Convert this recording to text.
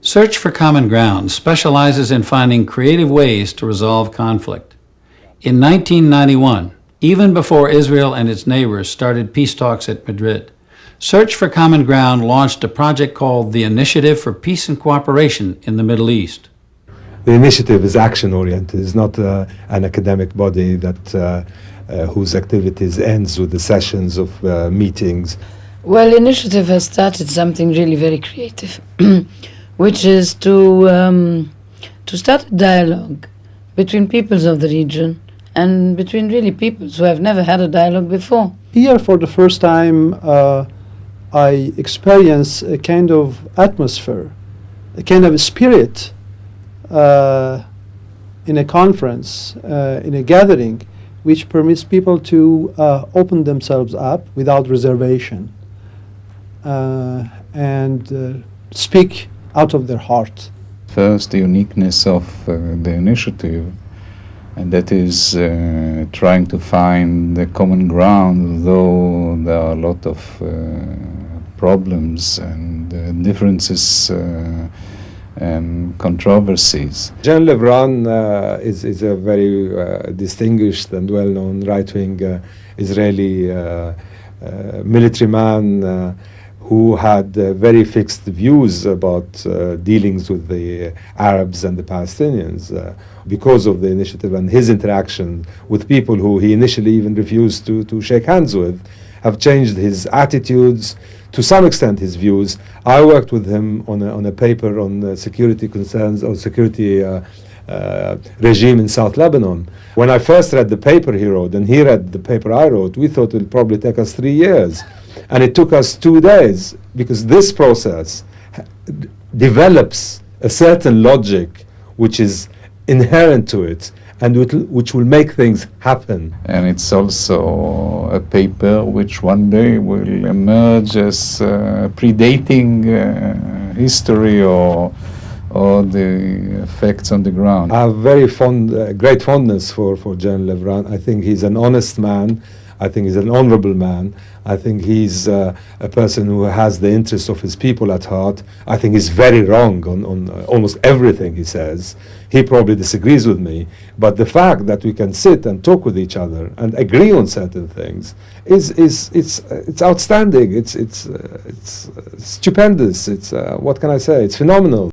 Search for Common Ground specializes in finding creative ways to resolve conflict. In 1991, even before Israel and its neighbors started peace talks at Madrid, Search for Common Ground launched a project called the Initiative for Peace and Cooperation in the Middle East. The initiative is action-oriented. It's not an academic body that whose activities ends with the sessions of meetings. Well, initiative has started something really very creative, which is to start a dialogue between peoples of the region and between really peoples who have never had a dialogue before. Here, for the first time, I experience a kind of atmosphere, a kind of a spirit in a conference, in a gathering, which permits people to open themselves up without reservation and speak out of their heart. First, the uniqueness of the initiative, and that is trying to find the common ground, though there are a lot of problems and differences and controversies. Jean Levran is a very distinguished and well-known right-wing Israeli military man who had very fixed views about dealings with the Arabs and the Palestinians because of the initiative, and his interaction with people who he initially even refused to shake hands with have changed his attitudes, to some extent his views. I worked with him on a paper on security concerns or security regime in South Lebanon. When I first read the paper he wrote and he read the paper I wrote, we thought it would probably take us 3 years. And it took us 2 days, because this process develops a certain logic which is inherent to it and which will make things happen. And it's also a paper which one day will emerge as predating history or the effects on the ground. I have great fondness for Jean Levran. I think he's an honest man. I think he's an honorable man. I think he's a person who has the interests of his people at heart. I think he's very wrong on almost everything he says. He probably disagrees with me, but the fact that we can sit and talk with each other and agree on certain things it's outstanding. It's stupendous. It's what can I say? It's phenomenal.